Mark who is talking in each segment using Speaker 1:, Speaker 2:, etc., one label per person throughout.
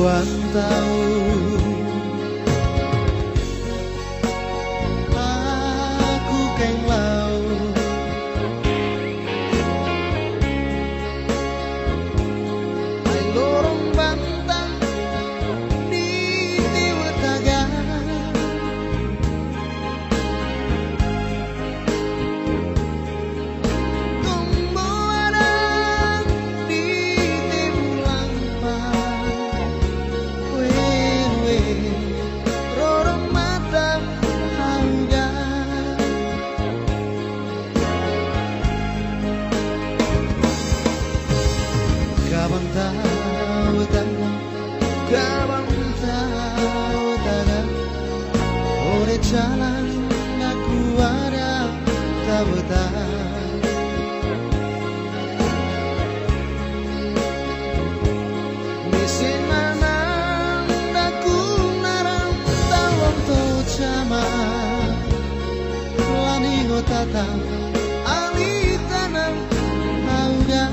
Speaker 1: ribuan tahun. Aku keng laut, ai lorong bantang di tiwa taga. Tumbo ada di timulang pa, wewe rorong mata hauga. Kapan tahu taga, kapan tahu taga, ore jalan aku ada tahu taga. Misinanang aku narang tawang to chama, lani ngotata ali tanang hauga.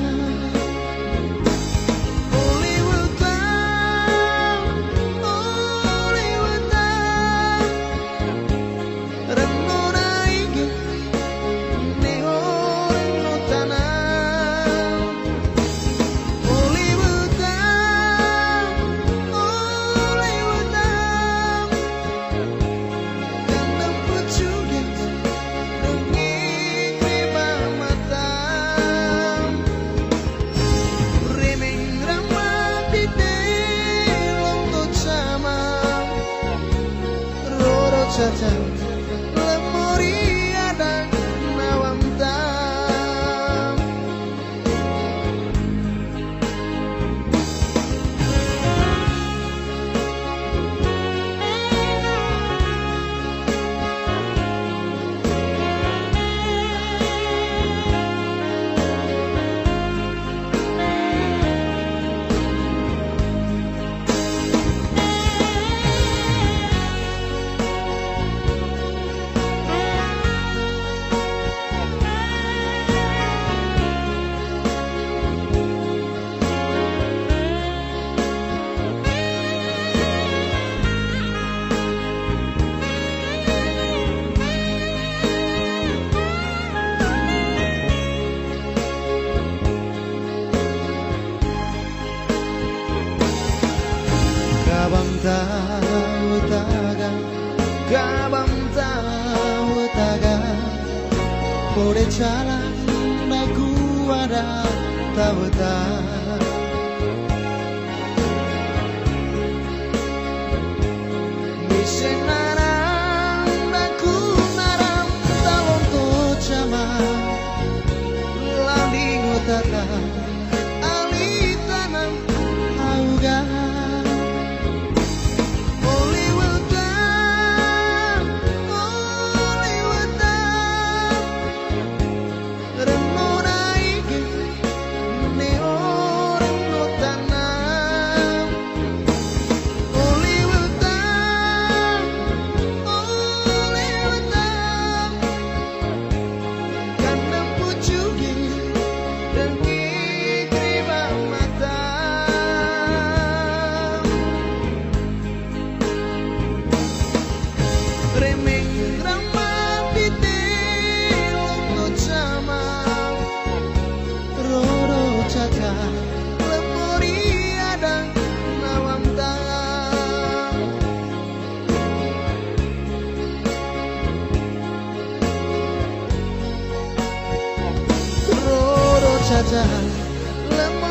Speaker 1: Caca lemuri ada nawang tam. Kabang tahu taga, kabang tahu taga, boleh jalan aku ada tahu taga. Misenarang aku narang talon to chama, lali ngotata ali tanang hauga. Caca lemuri